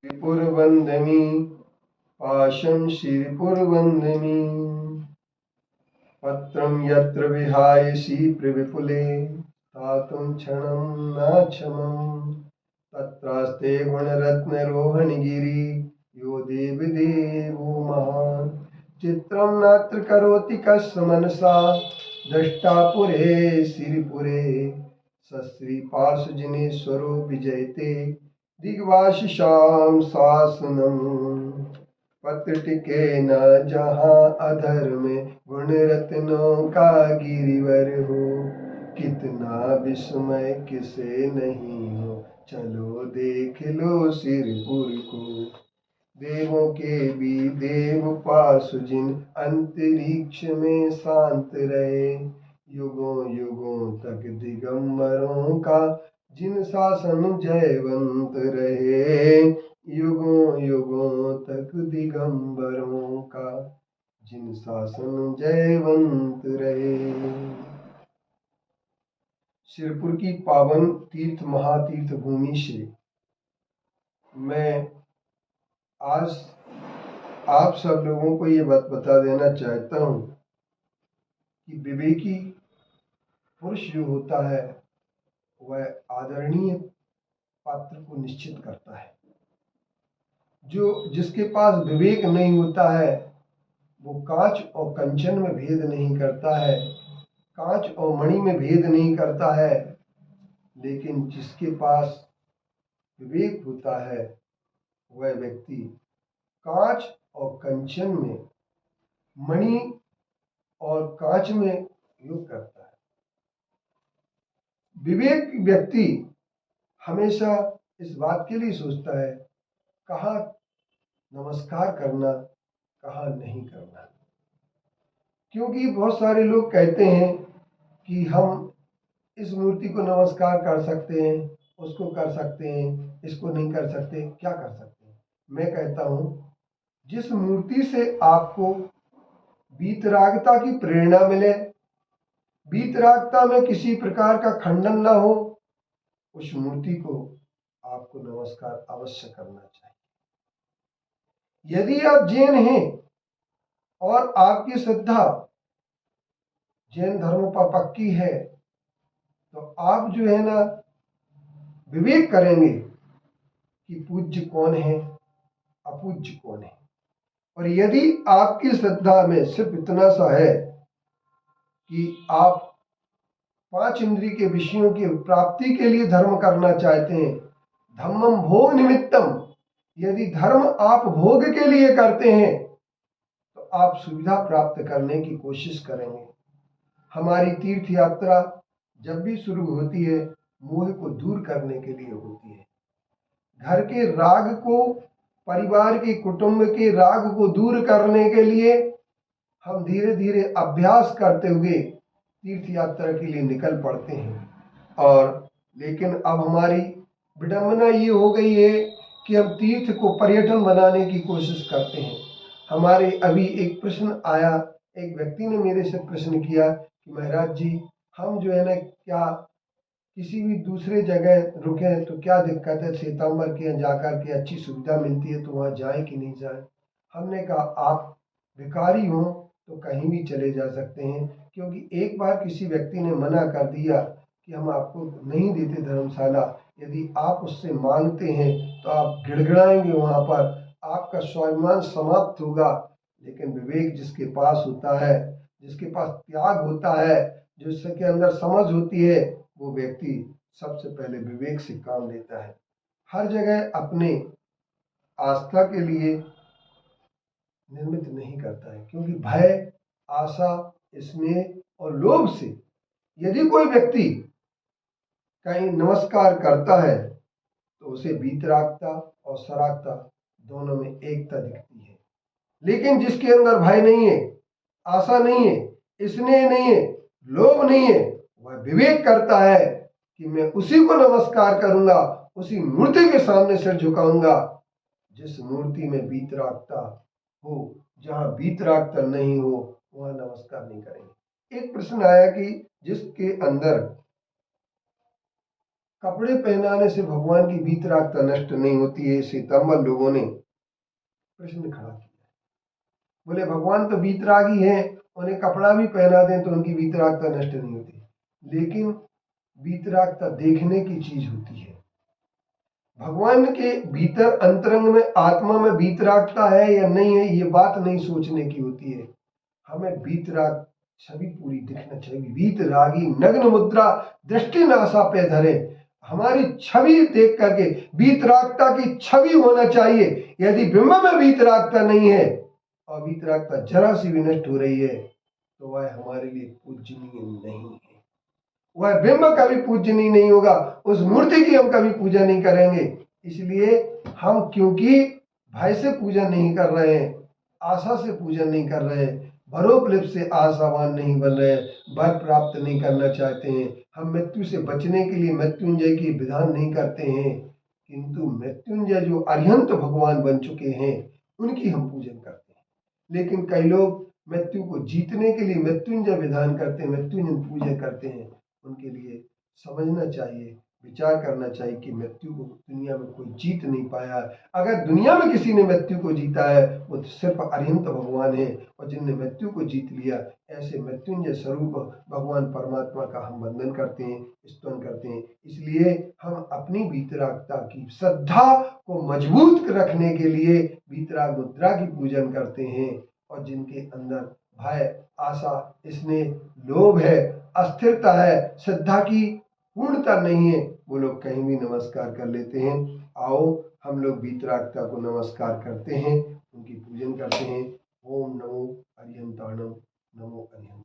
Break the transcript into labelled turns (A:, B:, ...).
A: श्रीपुरवन्दिनी पाशं श्रीपुरवन्दिनी पत्रं यत्र विहायसि प्रविपुले स्थातुं क्षणं न क्षमम् तत्रास्ते गुणरत्नरोहणगिरि यो देवदेवो महान् चित्रं नात्र करोति कस्य मनसा दृष्टा पुरे श्रीपुरे सश्रीपार्श्वजनेश्वरो विजयते दिग्वासिषां शासनम् पत्र टिके न जहाँ अधर में गुण रत्नों का गिरिवर हो कितना विस्मय किसे नहीं हो चलो देख लो सिरपुर को देवों के भी देव पासुजिन अंतरिक्ष में शांत रहे युगों युगों तक दिगंबरों का जिन शासन जयवंत रहे युगों युगों तक दिगंबरों का जिन शासन जयवंत रहे। सिरपुर की पावन तीर्थ महातीर्थ भूमि से मैं आज आप सब लोगों को ये बात बता देना चाहता हूँ कि विवेकी पुरुष जो होता है वह आदरणीय पात्र को निश्चित करता है। जो जिसके पास विवेक नहीं होता है वो कांच और कंचन में भेद नहीं करता है, कांच और मणि में भेद नहीं करता है। लेकिन जिसके पास विवेक होता है वह व्यक्ति कांच और कंचन में, मणि और कांच में योग करता है। विवेक व्यक्ति हमेशा इस बात के लिए सोचता है कहाँ नमस्कार करना, कहाँ नहीं करना। क्योंकि बहुत सारे लोग कहते हैं कि हम इस मूर्ति को नमस्कार कर सकते हैं, उसको कर सकते हैं, इसको नहीं कर सकते। क्या कर सकते हैं? मैं कहता हूँ जिस मूर्ति से आपको वीतरागता की प्रेरणा मिले, वीतरागता में किसी प्रकार का खंडन ना हो, उस मूर्ति को आपको नमस्कार अवश्य करना चाहिए। यदि आप जैन हैं और आपकी श्रद्धा जैन धर्म पर पक्की है तो आप जो है ना विवेक करेंगे कि पूज्य कौन है, अपूज्य कौन है। और यदि आपकी श्रद्धा में सिर्फ इतना सा है कि आप 5 इंद्रिय के विषयों की प्राप्ति के लिए धर्म करना चाहते हैं, धम्मम भोग निमित्तम, यदि धर्म आप भोग के लिए करते हैं तो आप सुविधा प्राप्त करने की कोशिश करेंगे। हमारी तीर्थ यात्रा जब भी शुरू होती है मोह को दूर करने के लिए होती है। घर के राग को, परिवार के, कुटुंब के राग को दूर करने के लिए हम धीरे धीरे अभ्यास करते हुए तीर्थ यात्रा के लिए निकल पड़ते हैं। और लेकिन अब हमारी विडंबना ये हो गई है कि हम तीर्थ को पर्यटन बनाने की कोशिश करते हैं। हमारे अभी एक प्रश्न आया, एक व्यक्ति ने मेरे से प्रश्न किया कि महाराज जी हम जो है ना क्या किसी भी दूसरे जगह रुके तो क्या दिक्कत है, श्वेतांबर के यहाँ जाकर के अच्छी सुविधा मिलती है तो वहाँ जाए कि नहीं जाए। हमने कहा आप भिखारी हो तो कहीं भी चले जा सकते हैं, क्योंकि एक बार किसी व्यक्ति ने मना कर दिया कि हम आपको नहीं देते धर्मशाला, यदि आप उससे मांगते हैं तो आप गिड़गिड़ाएंगे, वहाँ पर आपका स्वाभिमान समाप्त होगा। लेकिन विवेक जिसके पास होता है, जिसके पास त्याग होता है, जिसके अंदर समझ होती है, वो व्यक्ति सबसे पहले विवेक से काम लेता है। हर जगह अपने आस्था के लिए निर्मित नहीं करता है, क्योंकि भय, आशा, स्नेह और लोभ से यदि कोई व्यक्ति कहीं नमस्कार करता है तो उसे वीतरागता और सरागता दोनों में एकता दिखती है। लेकिन जिसके अंदर भय नहीं है, आशा नहीं है, स्नेह नहीं है, लोभ नहीं है, वह विवेक करता है कि मैं उसी को नमस्कार करूंगा, उसी मूर्ति के सामने सिर झुकाऊंगा जिस मूर्ति में वीतरागता हो। जहां वीतरागता नहीं हो वहां नमस्कार नहीं करेंगे। एक प्रश्न आया कि जिसके अंदर कपड़े पहनाने से भगवान की वीतरागता नष्ट नहीं होती है। श्वेतांबर लोगों ने प्रश्न खड़ा किया। बोले भगवान तो वीतरागी हैं, उन्हें कपड़ा भी पहना दें तो उनकी वीतरागता नष्ट नहीं होती। लेकिन वीतरागता देखने की चीज होती है। भगवान के भीतर अंतरंग में आत्मा में वीतरागता है या नहीं है, ये बात नहीं सोचने की होती है। हमें वीतराग छवि पूरी दिखना चाहिए। वीतरागी नग्न मुद्रा दृष्टि नासा पे धरे, हमारी छवि देख करके वीतरागता की छवि होना चाहिए। यदि बिंब में वीतरागता नहीं है और वीतरागता जरा सी भी नष्ट हो रही है तो वह हमारे लिए पूजनीय नहीं है। वह बिंब कभी पूजनीय नहीं होगा, उस मूर्ति की हम कभी पूजा नहीं करेंगे। इसलिए हम क्योंकि भय से पूजा नहीं कर रहे हैं, आशा से पूजा नहीं कर रहे हैं, भरोपलिप से आशावान नहीं बन रहे, वर प्राप्त नहीं करना चाहते हैं, हम मृत्यु से बचने के लिए मृत्युंजय की विधान नहीं करते हैं, किंतु मृत्युंजय जो अरिहंत भगवान बन चुके हैं उनकी हम पूजन करते हैं। लेकिन कई लोग मृत्यु को जीतने के लिए मृत्युंजय विधान करते हैं, मृत्युंजय पूजन करते हैं। उनके लिए समझना चाहिए, विचार करना चाहिए कि मृत्यु को दुनिया में कोई जीत नहीं पाया। अगर दुनिया में किसी ने मृत्यु को जीता है वो तो सिर्फ अरिहंत भगवान है, और जिनने मृत्यु को जीत लिया ऐसे मृत्युंजय स्वरूप भगवान परमात्मा का हम वंदन करते हैं, स्तुति करते हैं। इसलिए हम अपनी वीतरागता की श्रद्धा को मजबूत रखने के लिए वीतराग मुद्रा की पूजन करते हैं। और जिनके अंदर भय, आशा, स्नेह, लोभ है, अस्थिरता है, श्रद्धा की पूर्णता नहीं है, वो लोग कहीं भी नमस्कार कर लेते हैं। आओ हम लोग वीतरागता को नमस्कार करते हैं, उनकी पूजन करते हैं। ओम नमो अरिहंताणम, नमो अरिहंत।